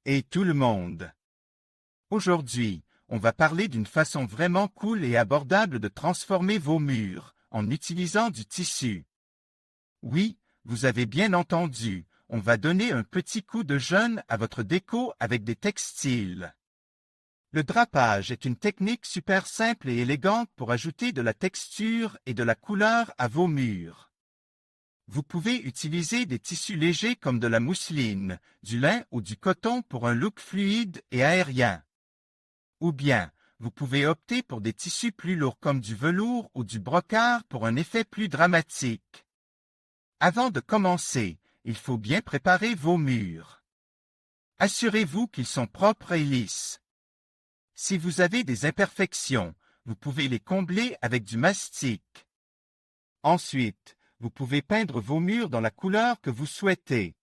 Et tout le monde. Aujourd'hui, on va parler d'une façon vraiment cool et abordable de transformer vos murs, en utilisant du tissu. Oui, vous avez bien entendu, on va donner un petit coup de jeune à votre déco avec des textiles. Le drapage est une technique super simple et élégante pour ajouter de la texture et de la couleur à vos murs. Vous pouvez utiliser des tissus légers comme de la mousseline, du lin ou du coton pour un look fluide et aérien. Ou bien, vous pouvez opter pour des tissus plus lourds comme du velours ou du brocart pour un effet plus dramatique. Avant de commencer, il faut bien préparer vos murs. Assurez-vous qu'ils sont propres et lisses. Si vous avez des imperfections, vous pouvez les combler avec du mastic. Ensuite, vous pouvez peindre vos murs dans la couleur que vous souhaitez.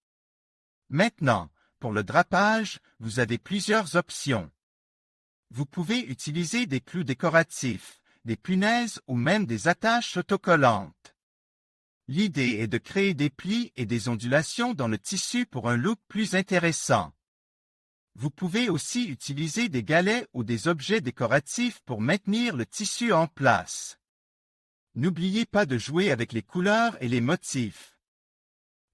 Maintenant, pour le drapage, vous avez plusieurs options. Vous pouvez utiliser des clous décoratifs, des punaises ou même des attaches autocollantes. L'idée est de créer des plis et des ondulations dans le tissu pour un look plus intéressant. Vous pouvez aussi utiliser des galets ou des objets décoratifs pour maintenir le tissu en place. N'oubliez pas de jouer avec les couleurs et les motifs.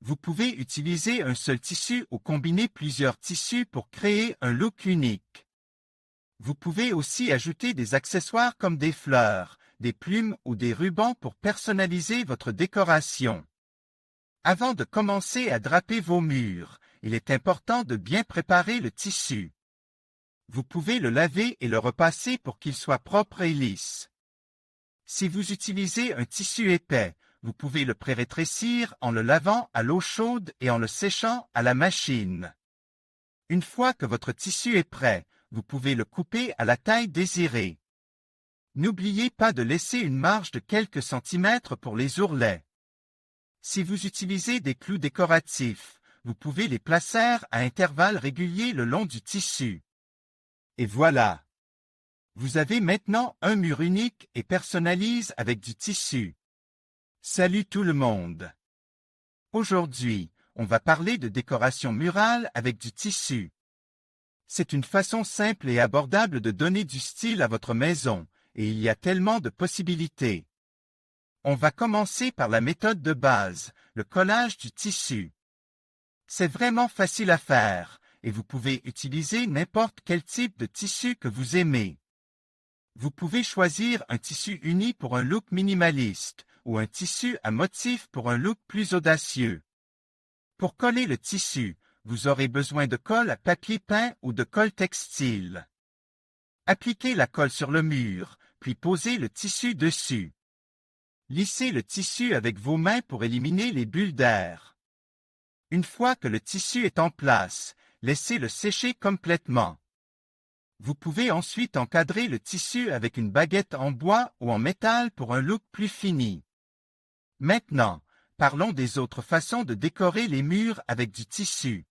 Vous pouvez utiliser un seul tissu ou combiner plusieurs tissus pour créer un look unique. Vous pouvez aussi ajouter des accessoires comme des fleurs, des plumes ou des rubans pour personnaliser votre décoration. Avant de commencer à draper vos murs, il est important de bien préparer le tissu. Vous pouvez le laver et le repasser pour qu'il soit propre et lisse. Si vous utilisez un tissu épais, vous pouvez le pré-rétrécir en le lavant à l'eau chaude et en le séchant à la machine. Une fois que votre tissu est prêt, vous pouvez le couper à la taille désirée. N'oubliez pas de laisser une marge de quelques centimètres pour les ourlets. Si vous utilisez des clous décoratifs, vous pouvez les placer à intervalles réguliers le long du tissu. Et voilà! Vous avez maintenant un mur unique et personnalise avec du tissu. Salut tout le monde! Aujourd'hui, on va parler de décoration murale avec du tissu. C'est une façon simple et abordable de donner du style à votre maison, et il y a tellement de possibilités. On va commencer par la méthode de base, le collage du tissu. C'est vraiment facile à faire, et vous pouvez utiliser n'importe quel type de tissu que vous aimez. Vous pouvez choisir un tissu uni pour un look minimaliste, ou un tissu à motif pour un look plus audacieux. Pour coller le tissu, vous aurez besoin de colle à papier peint ou de colle textile. Appliquez la colle sur le mur, puis posez le tissu dessus. Lissez le tissu avec vos mains pour éliminer les bulles d'air. Une fois que le tissu est en place, laissez-le sécher complètement. Vous pouvez ensuite encadrer le tissu avec une baguette en bois ou en métal pour un look plus fini. Maintenant, parlons des autres façons de décorer les murs avec du tissu.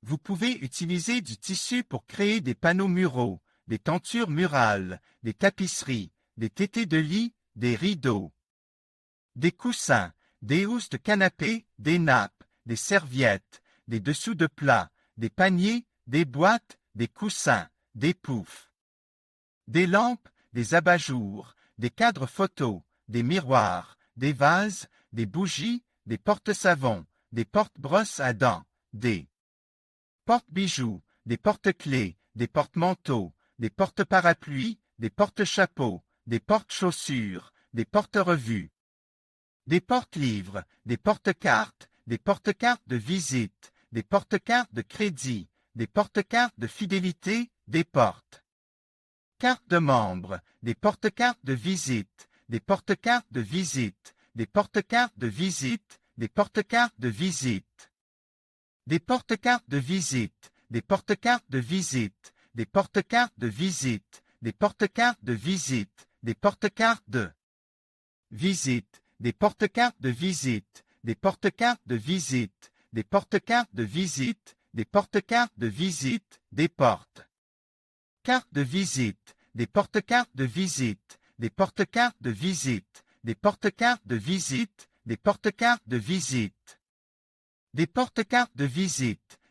Vous pouvez utiliser du tissu pour créer des panneaux muraux, des tentures murales, des tapisseries, des tétés de lit, des rideaux, des coussins, des housses de canapé, des nappes, des serviettes, des dessous de plats, des paniers, des boîtes, des coussins, des poufs, des lampes, des abat-jours, des cadres photos, des miroirs, des vases, des bougies, des porte-savons, des porte-brosses à dents, des porte-bijoux, des porte-clés, des porte-manteaux, des porte-parapluies, des porte-chapeaux, des porte-chaussures, des porte-revues, des porte-livres, des porte-cartes, des porte-cartes de visite, des porte-cartes de crédit, des porte-cartes de fidélité, des porte-cartes de membres, des porte-cartes de visite, des porte-cartes de visite, des porte-cartes de visite, des porte-cartes de visite, des porte-cartes de visite, des porte-cartes de visite, des porte-cartes de visite, des porte-cartes de visite, des porte-cartes de visite, des porte-cartes de visite, des porte-cartes de visite, des porte-cartes de visite, des porte-cartes de visite, des porte-cartes de visite, des porte-cartes de visite, des porte-cartes de visite, des porte-cartes de visite, des porte-cartes de visite, des porte-cartes de visite,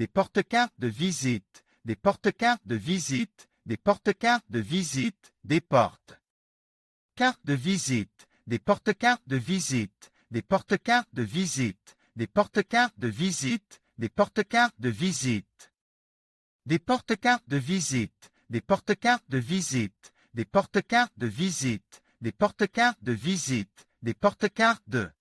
des porte-cartes de visite, des porte-cartes de visite, des porte-cartes de visite, des portes. Cartes de visite, des porte-cartes de visite, des porte-cartes de visite, des porte-cartes de visite, des porte-cartes de visite. Des porte-cartes de visite, des porte-cartes de visite, des porte-cartes de visite, des porte-cartes de visite, des porte-cartes de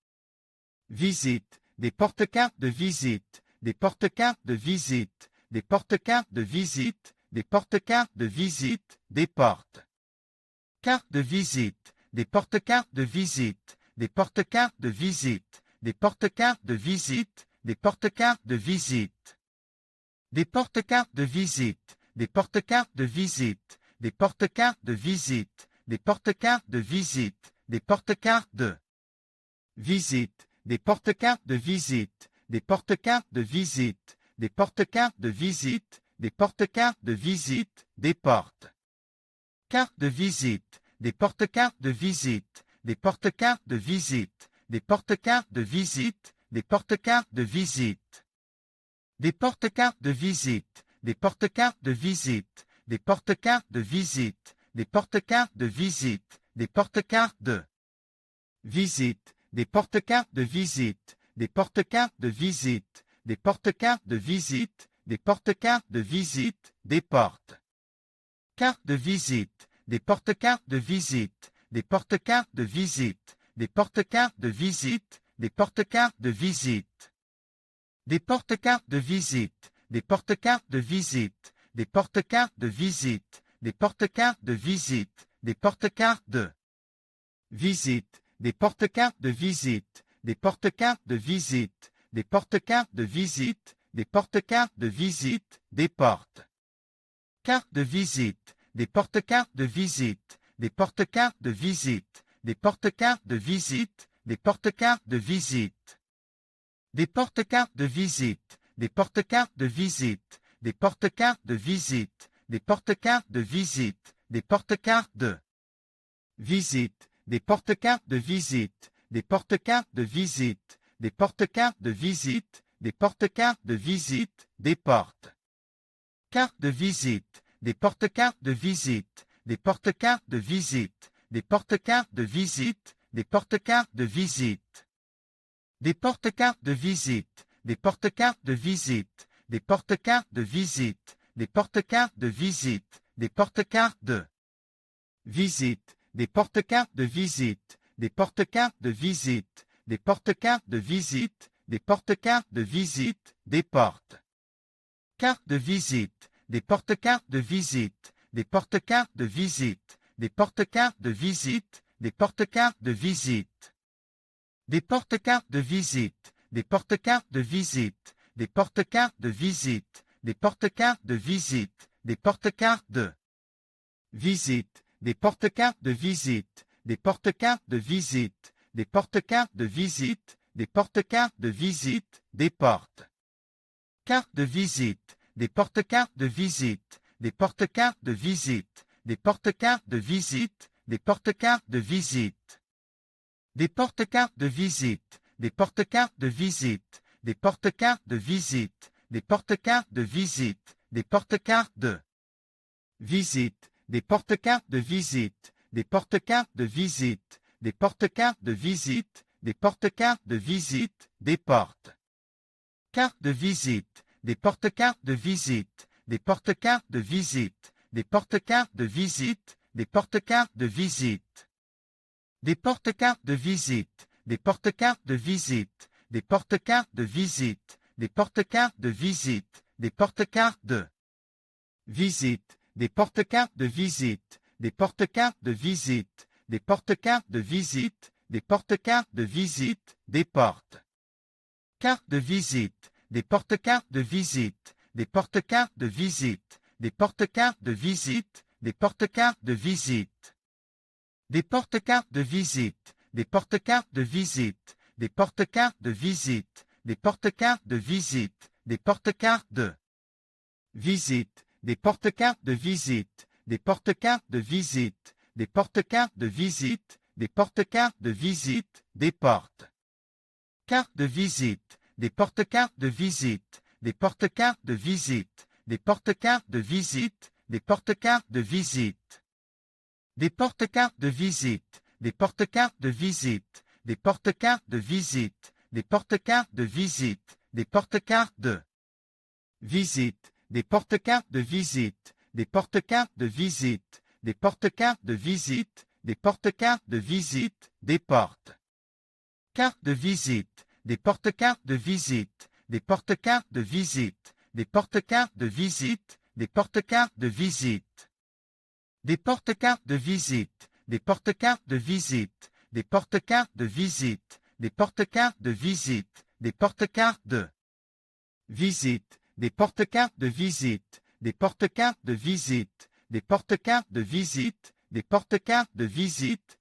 visite, des porte-cartes de visite, des porte-cartes de visite, des porte-cartes de visite, des porte-cartes de visite, des portes. Cartes de visite, des porte-cartes de visite, des porte-cartes de visite, des porte-cartes de visite, des porte-cartes de visite. Des porte-cartes de visite, des porte-cartes de visite, des porte-cartes de visite, des porte-cartes de visite, des porte-cartes de visite, des porte-cartes de visite, des porte-cartes de visite, des porte-cartes de visite, des porte-cartes de visite, des portes. Cartes de visite, des porte-cartes de visite, des porte-cartes de visite, des porte-cartes de visite, des porte-cartes de visite. Des porte-cartes de visite, des porte-cartes de visite, des porte-cartes de visite, des porte-cartes de visite, des porte-cartes de visite, des porte-cartes de visite, des porte-cartes de visite, des porte-cartes de visite, des porte-cartes de visite, des portes. Cartes de visite, des porte-cartes de visite, des porte-cartes de visite, des porte-cartes de visite, des porte-cartes de visite. Des porte-cartes de visite, des porte-cartes de visite, des porte-cartes de visite, des porte-cartes de visite, des porte-cartes de visite, des porte-cartes de visite, des porte-cartes de visite, des porte-cartes de visite, des porte-cartes de visite, des portes. Cartes de visite, des porte-cartes de visite, des porte-cartes de visite, des porte-cartes de visite, des porte-cartes de visite. Des porte-cartes de visite, des porte-cartes de visite, des porte-cartes de visite, des porte-cartes de visite, des porte-cartes de visite, des porte-cartes de visite, des porte-cartes de visite, des porte-cartes de visite, des porte-cartes de visite, des portes. Cartes de visite, des porte-cartes de visite, des porte-cartes de visite, des porte-cartes de visite, des porte-cartes de visite. Des porte-cartes de visite, des porte-cartes de visite, des porte-cartes de visite, des porte-cartes de visite, des porte-cartes de visite, des porte-cartes de visite, des porte-cartes de visite, des porte-cartes de visite, des porte-cartes de visite, des portes. Cartes de visite, des porte-cartes de visite, des porte-cartes de visite, des porte-cartes de visite, des porte-cartes de visite. Des porte-cartes de visite, des porte-cartes de visite, des porte-cartes de visite, des porte-cartes de visite, des porte-cartes de visite, des porte-cartes de visite, des porte-cartes de visite, des porte-cartes de visite, des porte-cartes de visite, des portes. Cartes de visite, des porte-cartes de visite, des porte-cartes de visite, des porte-cartes de visite, des porte-cartes de visite. Des porte-cartes de visite, des porte-cartes de visite, des porte-cartes de visite, des porte-cartes de visite, des porte-cartes de visite, des porte-cartes de visite, des porte-cartes de visite, des porte-cartes de visite, des porte-cartes de visite, des portes. Cartes de visite, des porte-cartes de visite, des porte-cartes de visite, des porte-cartes de visite, des porte-cartes de visite. Des porte-cartes de visite, des porte-cartes de visite, des porte-cartes de visite, des porte-cartes de visite, des porte-cartes de visite, des porte-cartes de visite, des porte-cartes de visite, des porte-cartes de visite, des porte-cartes de visite, des portes. Cartes de visite, des porte-cartes de visite, des porte-cartes de visite, des porte-cartes de visite, des porte-cartes de visite. Des porte-cartes de visite, des porte-cartes de visite, des porte-cartes de visite, des porte-cartes de visite, des porte-cartes de visite, des porte-cartes de visite, des porte-cartes de visite, des porte-cartes de visite, des porte-cartes de visite, des portes. Cartes de visite, des porte-cartes de visite, des porte-cartes de visite, des porte-cartes de visite, des porte-cartes de visite. Des porte-cartes de visite, des porte-cartes de visite, des porte-cartes de visite, des porte-cartes de visite, des porte-cartes de visite, des porte-cartes de visite, des porte-cartes de visite, des porte-cartes de visite, des porte-cartes de visite, des porte-cartes de visite, des porte-cartes de visite, des porte-cartes de visite, des porte-cartes de visite, des porte-cartes de visite. Des porte-cartes de visite, des porte-cartes de visite, des porte-cartes de visite, des porte-cartes de visite, des porte-cartes de visite, des porte-cartes de visite, des porte-cartes de visite, des porte-cartes de visite, des porte-cartes de visite,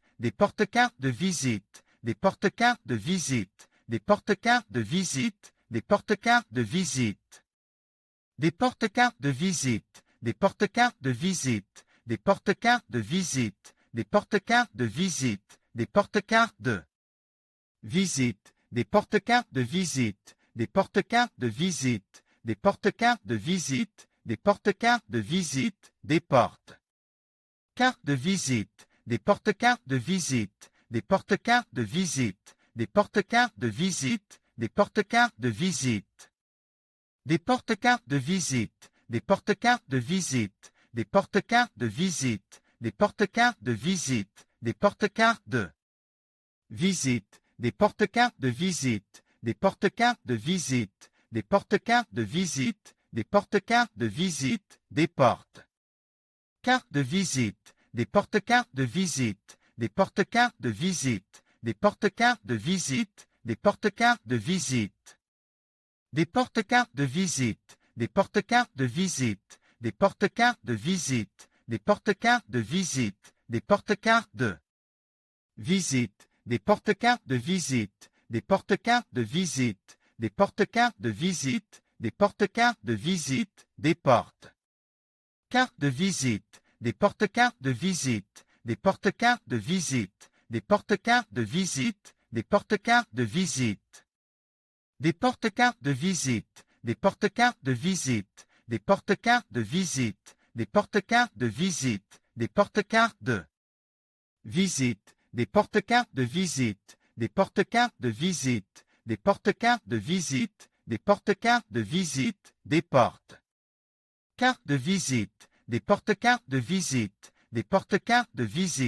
des porte-cartes de visite, des porte-cartes de visite, des porte-cartes de visite, des porte-cartes de visite, des porte-cartes de visite. Des porte-cartes de visite, des porte-cartes de visite, des porte-cartes de visite, des porte-cartes de visite, des porte-cartes de visite, des porte-cartes de visite, des porte-cartes de visite, des porte-cartes de visite, des porte-cartes de visite, des porte-cartes de visite, des porte-cartes de visite, des porte-cartes de visite, des porte-cartes de visite, des porte-cartes de visite. Des porte-cartes de visite, des porte-cartes de visite, des porte-cartes de visite, des porte-cartes de visite, des porte-cartes de visite, des porte-cartes de visite, des porte-cartes de visite, des porte-cartes de visite, des porte-cartes de visite, des porte-cartes de visite, des porte-cartes de visite, des porte-cartes de visite, des porte-cartes de visite, des porte-cartes de visite. Des porte-cartes de visite, des porte-cartes de visite, des porte-cartes de visite, des porte-cartes de visite, des porte-cartes de visite, des porte-cartes de visite, des porte-cartes de visite, des porte-cartes de visite, des porte-cartes de visite, des porte-cartes de visite, des porte-cartes de visite, des porte-cartes de visite, des porte-cartes de visite, des porte-cartes de visite. Des porte-cartes de visite, des porte-cartes de visite, des porte-cartes de visite, des porte-cartes de visite, des porte-cartes de visite, des porte-cartes de visite, des porte-cartes de visite, des porte-cartes de visite, des porte-cartes de visite, des porte-cartes de visite, des porte-cartes de visite, des porte-cartes de visite, des porte-cartes de visite, des porte-cartes de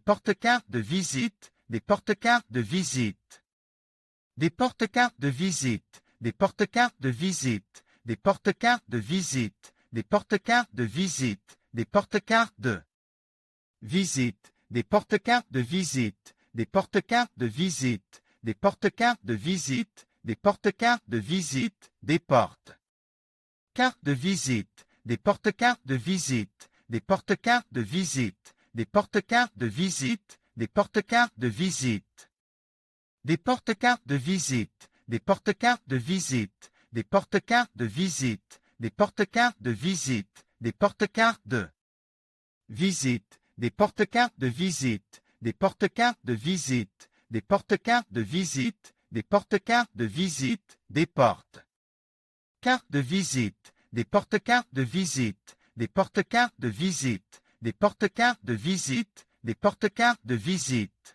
visite. Des porte-cartes de visite, des porte-cartes de visite, des porte-cartes de visite, des porte-cartes de visite, des porte-cartes de visite, des porte-cartes de visite, des porte-cartes de visite, des porte-cartes de visite, des porte-cartes de visite, des porte-cartes de visite, des porte-cartes de visite, des porte-cartes de visite, des porte-cartes de visite, des porte-cartes de visite. Des porte-cartes de visite, des porte-cartes de visite, des porte-cartes de visite, des porte-cartes de visite, des porte-cartes de visite, des porte-cartes de visite, des porte-cartes de visite, des porte-cartes de visite, des porte-cartes de visite, des porte-cartes de visite, des porte-cartes de visite, des porte-cartes de visite, des porte-cartes de visite, des porte-cartes de visite.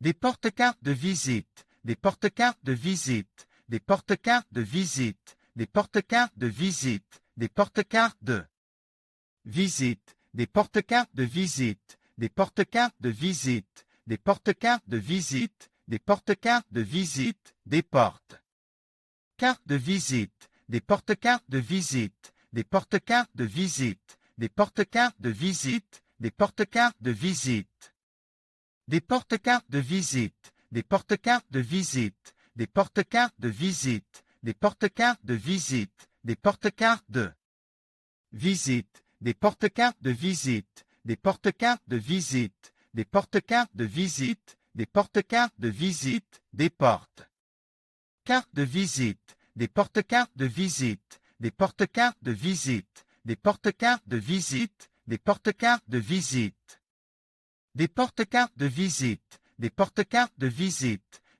Des porte-cartes de visite, des porte-cartes de visite, des porte-cartes de visite, des porte-cartes de visite, des porte-cartes de visite, des porte-cartes de visite, des porte-cartes de visite, des porte-cartes de visite, des porte-cartes de visite, des porte-cartes de visite, des porte-cartes de visite, des porte-cartes de visite, des porte-cartes de visite, des porte-cartes de visite. Des porte-cartes de visite, des porte-cartes de visite, des porte-cartes de visite, des porte-cartes de visite, des porte-cartes de visite, des porte-cartes de visite, des porte-cartes de visite, des porte-cartes de visite, des porte-cartes de visite, des porte-cartes de visite, des porte-cartes de visite, des porte-cartes de visite, des porte-cartes de visite, des porte-cartes de visite. Des porte-cartes de visite, des porte-cartes de visite,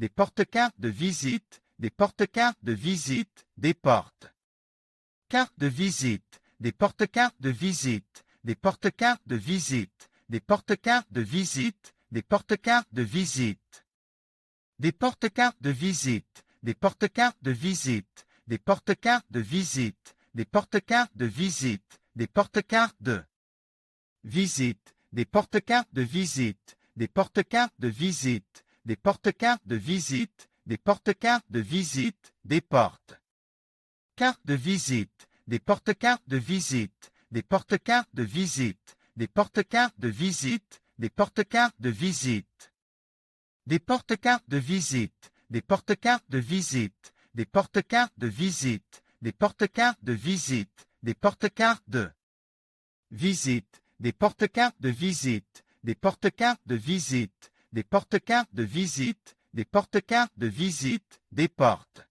des porte-cartes de visite, des porte-cartes de visite, des portes. Cartes de visite, des porte-cartes de visite, des porte-cartes de visite, des porte-cartes de visite, des porte-cartes de visite. Des porte-cartes de visite, des porte-cartes de visite, des porte-cartes de visite, des porte-cartes de visite, des porte-cartes de visite, des porte-cartes de visite, des porte-cartes de visite, des porte-cartes de visite, des porte-cartes de visite, des portes. Cartes de visite, des porte-cartes de visite, des porte-cartes de visite, des porte-cartes de visite, des porte-cartes de visite. Des porte-cartes de visite, des porte-cartes de visite, des porte-cartes de visite, des porte-cartes de visite, des porte-cartes de visite, des porte-cartes de visite, des porte-cartes de visite, des porte-cartes de visite, des porte-cartes de visite, des portes.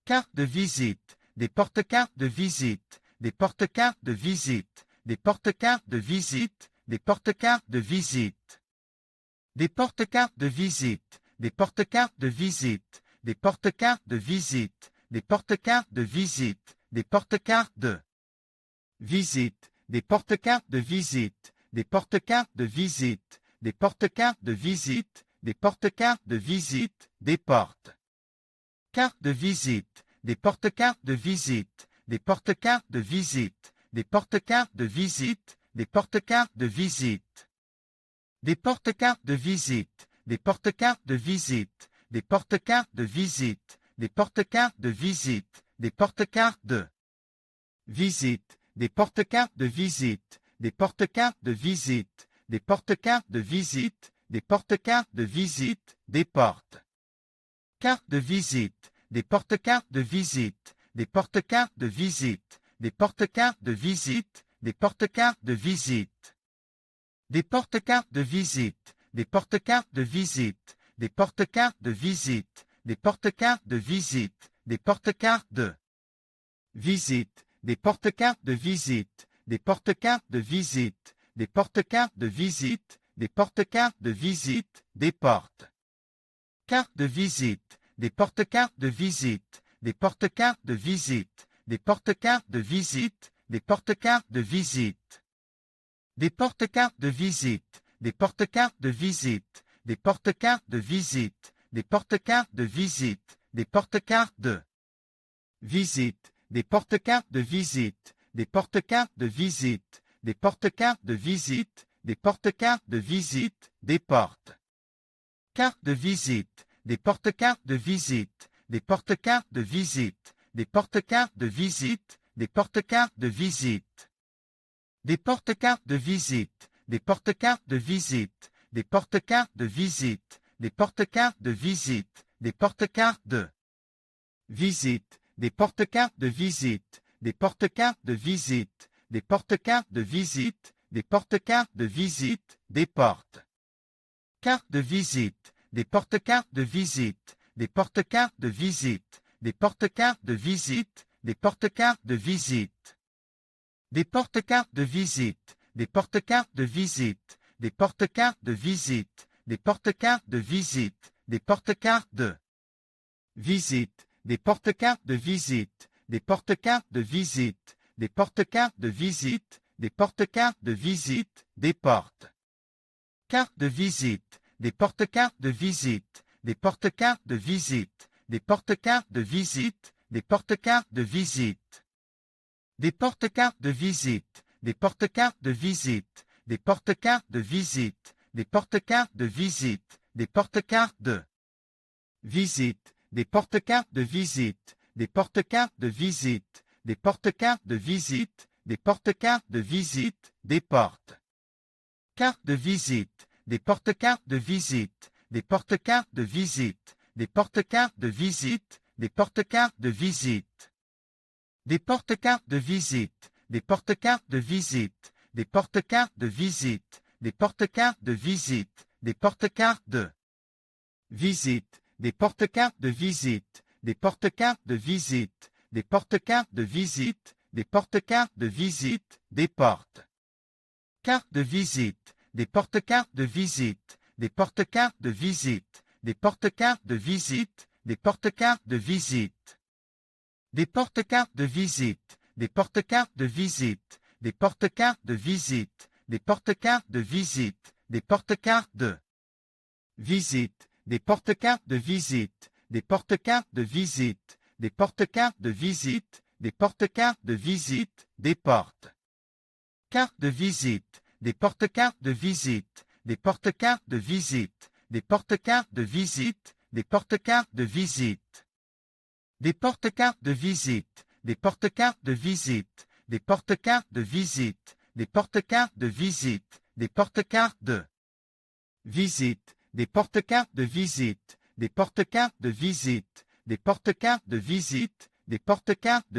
Cartes de visite, des porte-cartes de visite, des porte-cartes de visite, des porte-cartes de visite, des porte-cartes de visite. Des porte-cartes de visite, des porte-cartes de visite, des porte-cartes de visite, des porte-cartes de visite, des porte-cartes de visite, des porte-cartes de visite, des porte-cartes de visite, des porte-cartes de visite, des porte-cartes de visite, des portes. Cartes de visite, des porte-cartes de visite, des porte-cartes de visite, des porte-cartes de visite, des porte-cartes de visite. Des porte-cartes de visite, des porte-cartes de visite, des porte-cartes de visite, des porte-cartes de visite, des porte-cartes de visite, des porte-cartes de visite, des porte-cartes de visite, des porte-cartes de visite, des porte-cartes de visite, des portes. Cartes de visite, des porte-cartes de visite, des porte-cartes de visite, des porte-cartes de visite, des porte-cartes de visite. Des porte-cartes de visite, des porte-cartes de visite, des porte-cartes de visite, des porte-cartes de visite, des porte-cartes de visite, des porte-cartes de visite, des porte-cartes de visite, des porte-cartes de visite, des porte-cartes de visite, des portes. Cartes de visite, des porte-cartes de visite, des porte-cartes de visite, des porte-cartes de visite, des porte-cartes de visite. Des porte-cartes de visite, des porte-cartes de visite, des porte-cartes de visite, des porte-cartes de visite, des porte-cartes de visite, des porte-cartes de visite, des porte-cartes de visite, des porte-cartes de visite, des porte-cartes de visite, des portes. Cartes de visite, des porte-cartes de visite, des porte-cartes de visite, des porte-cartes de visite, des porte-cartes de visite. Des porte-cartes de visite, des porte-cartes de visite, des porte-cartes de visite, des porte-cartes de visite, des porte-cartes de visite, des porte-cartes de visite, des porte-cartes de visite, des porte-cartes de visite, des porte-cartes de visite, des portes. Cartes de visite, des porte-cartes de visite, des porte-cartes de visite, des porte-cartes de visite, des porte-cartes de visite. Des porte-cartes de visite, des porte-cartes de visite, des porte-cartes de visite, des porte-cartes de visite, des porte-cartes de visite, des porte-cartes de visite, des porte-cartes de visite, des porte-cartes de visite, des porte-cartes de visite, des portes. Cartes de visite, des porte-cartes de visite, des porte-cartes de visite, des porte-cartes de visite, des porte-cartes de visite. Des porte-cartes de visite, des porte-cartes de visite, des porte-cartes de visite, des porte-cartes de visite, des porte-cartes de visite, des porte-cartes de visite, des porte-cartes de visite, des porte-cartes de visite, des porte-cartes de visite, des portes. Cartes de visite, des porte-cartes de visite, des porte-cartes de visite, des porte-cartes de visite, des porte-cartes de visite. Des porte-cartes de visite, des porte-cartes de visite, des porte-cartes de visite, des porte-cartes de visite, des porte-cartes de visite, des porte-cartes de visite, des porte-cartes de visite, des porte-cartes de visite, des porte-cartes de visite, des portes. Cartes de visite, des porte-cartes de visite, des porte-cartes de visite, des porte-cartes de visite, des porte-cartes de visite. Des porte-cartes de visite, des porte-cartes de visite, des porte-cartes de visite, des porte-cartes de visite, des porte-cartes de visite, des porte-cartes de visite, des porte-cartes de visite, des porte-cartes de visite, des porte-cartes de visite, des porte-cartes de visite, des porte-cartes de visite, des porte-cartes de visite, des porte-cartes de visite, des porte-cartes de visite. Des porte-cartes de visite, des porte-cartes de visite, des porte-cartes de visite, des porte-cartes de visite, des porte-cartes de visite, des porte-cartes de visite, des porte-cartes de visite, des porte-cartes de visite, des porte-cartes de visite,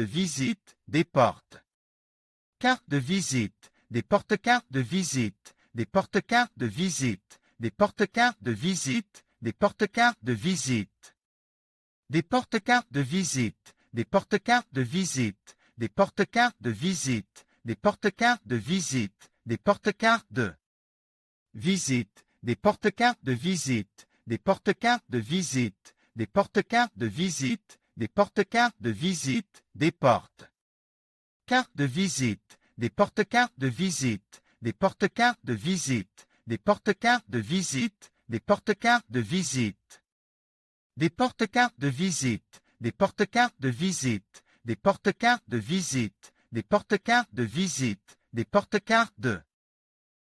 des porte-cartes de visite, des porte-cartes de visite, des porte-cartes de visite, des porte-cartes de visite, des porte-cartes de visite. Des porte-cartes de visite, des porte-cartes de visite, des porte-cartes de visite, des porte-cartes de visite, des porte-cartes de visite, des porte-cartes de visite, des porte-cartes de visite, des porte-cartes de visite, des porte-cartes de visite, des porte-cartes de visite, des porte-cartes de visite, des porte-cartes de visite, des porte-cartes de visite, des porte-cartes de visite. Des porte-cartes de visite, des porte-cartes de visite, des porte-cartes de visite, des porte-cartes de visite, des porte-cartes de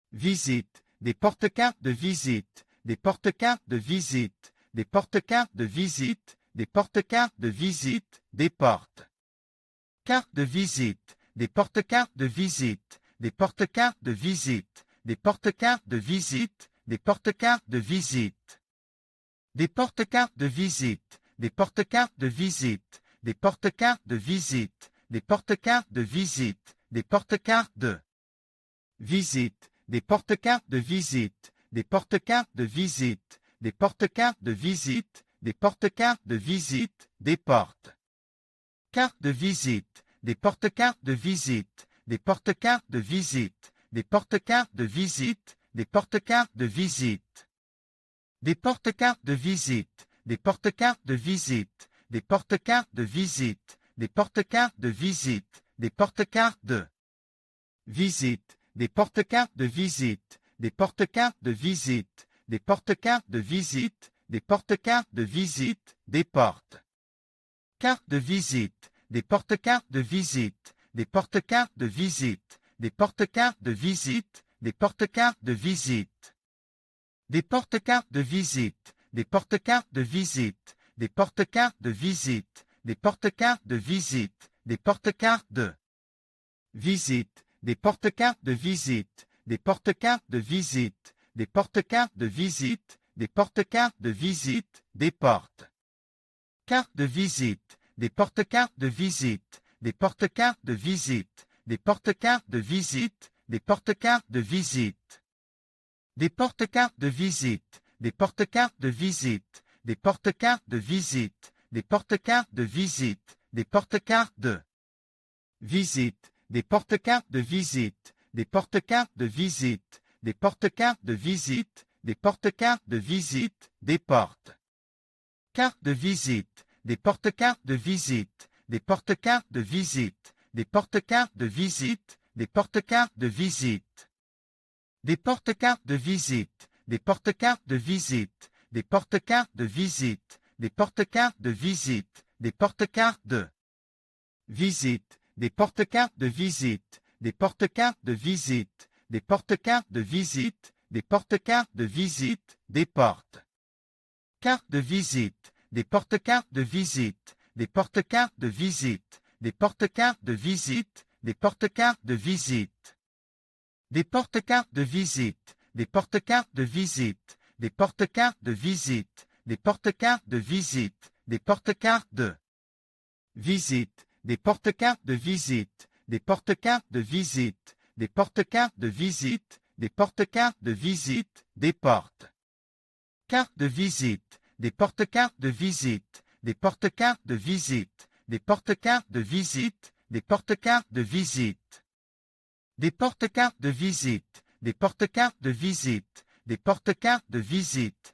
visite, des porte-cartes de visite, des porte-cartes de visite, des porte-cartes de visite, des porte-cartes de visite, des porte-cartes de visite, des porte-cartes de visite, des porte-cartes de visite, des porte-cartes de visite, des porte-cartes de visite. Des porte-cartes de visite, des porte-cartes de visite, des porte-cartes de visite, des porte-cartes de visite, des porte-cartes de visite, des porte-cartes de visite, des porte-cartes de visite, des porte-cartes de visite, des porte-cartes de visite, des porte-cartes de visite, des porte-cartes de visite, des porte-cartes de visite, des porte-cartes de visite, des porte-cartes de visite. Des porte-cartes de visite, des porte-cartes de visite, des porte-cartes de visite, des porte-cartes de visite, des porte-cartes de visite, des porte-cartes de visite, des porte-cartes de visite, des porte-cartes de visite, des porte-cartes de visite, des porte-cartes de visite, des porte-cartes de visite, des porte-cartes de visite, des porte-cartes de visite, des porte-cartes de visite. Des porte-cartes de visite, des porte-cartes de visite, des porte-cartes de visite, des porte-cartes de visite, des porte-cartes de visite, des porte-cartes de visite, des porte-cartes de visite, des porte-cartes de visite, des porte-cartes de visite, des porte-cartes de visite, des porte-cartes de visite, des porte-cartes de visite, des porte-cartes de visite, des porte-cartes de visite. Des porte-cartes de visite, des porte-cartes de visite, des porte-cartes de visite, des porte-cartes de visite, des porte-cartes de visite, des porte-cartes de visite, des porte-cartes de visite, des porte-cartes de visite, des porte-cartes de visite, des porte-cartes de visite, des porte-cartes de visite, des porte-cartes de visite, des porte-cartes de visite, des porte-cartes de visite. Des porte-cartes de visite, des porte-cartes de visite, des porte-cartes de visite, des porte-cartes de visite, des porte-cartes de visite, des porte-cartes de visite, des porte-cartes de visite, des porte-cartes de visite, des porte-cartes de visite, des porte-cartes de visite, des porte-cartes de visite, des porte-cartes de visite, des porte-cartes de visite, des porte-cartes de visite. Des porte-cartes de visite, des porte-cartes de visite, des porte-cartes de visite, des porte-cartes de visite, des porte-cartes de visite, des porte-cartes de visite, des porte-cartes de visite, des porte-cartes de visite, des porte-cartes de visite, des porte-cartes de visite, des porte-cartes de visite, des porte-cartes de visite, des porte-cartes de visite, des porte-cartes de visite. Des porte-cartes de visite, des porte-cartes de visite, des porte-cartes de visite,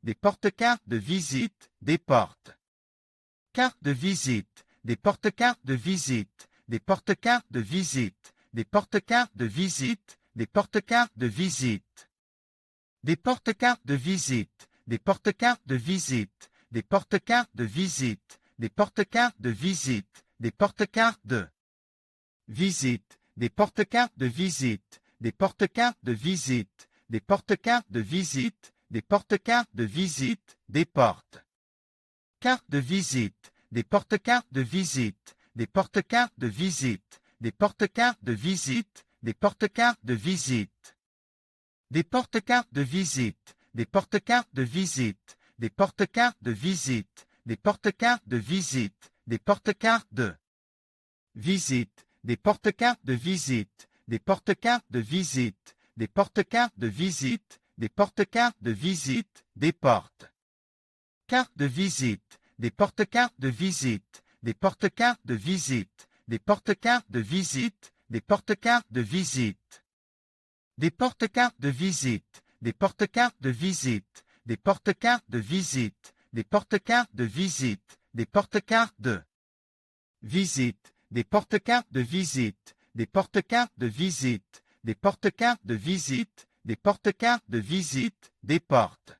des porte-cartes de visite, des portes. Cartes de visite, des porte-cartes de visite, des porte-cartes de visite, des porte-cartes de visite, des porte-cartes de visite. Des porte-cartes de visite, des porte-cartes de visite, des porte-cartes de visite, des porte-cartes de visite, des porte-cartes de visite, des porte-cartes de visite, des porte-cartes de visite, des porte-cartes de visite, des porte-cartes de visite, des portes. Cartes de visite, des porte-cartes de visite, des porte-cartes de visite, des porte-cartes de visite, des porte-cartes de visite. Des porte-cartes de visite, des porte-cartes de visite, des porte-cartes de visite, des porte-cartes de visite, des porte-cartes de visite, des porte-cartes de visite, des porte-cartes de visite, des porte-cartes de visite, des porte-cartes de visite, des portes. Cartes de visite, des porte-cartes de visite, des porte-cartes de visite, des porte-cartes de visite, des porte-cartes de visite. Des porte-cartes de visite, des porte-cartes de visite, des porte-cartes de visite, des porte-cartes de visite, des porte-cartes de visite, des porte-cartes de visite, des porte-cartes de visite, des porte-cartes de visite, des porte-cartes de visite, des portes.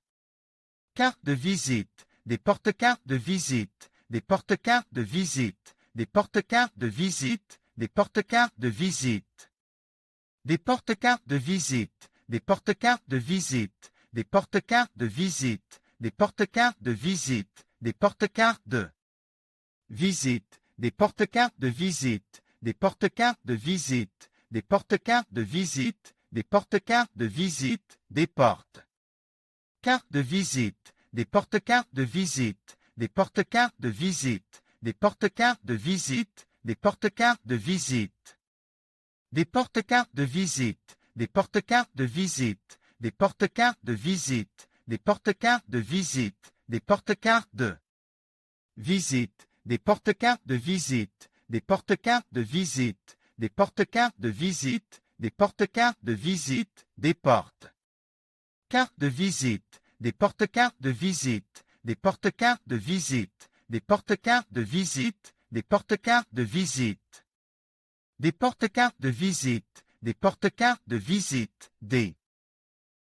Cartes de visite, des porte-cartes de visite, des porte-cartes de visite, des porte-cartes de visite, des porte-cartes de visite. Des porte-cartes de visite, des porte-cartes de visite, des porte-cartes de visite, des porte-cartes de visite, des porte-cartes de visite, des porte-cartes de visite, des porte-cartes de visite, des porte-cartes de visite, des porte-cartes de visite, des portes. Cartes de visite, des porte-cartes de visite, des porte-cartes de visite, des porte-cartes de visite, des porte-cartes de visite. Des porte-cartes de visite, des porte-cartes de visite, des porte-cartes de visite, des porte-cartes de visite, des porte-cartes de visite, des porte-cartes de visite, des porte-cartes de visite, des porte-cartes de visite, des porte-cartes de visite, des portes. Cartes de visite, des porte-cartes de visite, des porte-cartes de visite, des porte-cartes de visite, des porte-cartes de visite. Des porte-cartes de visite, des porte-cartes de visite, des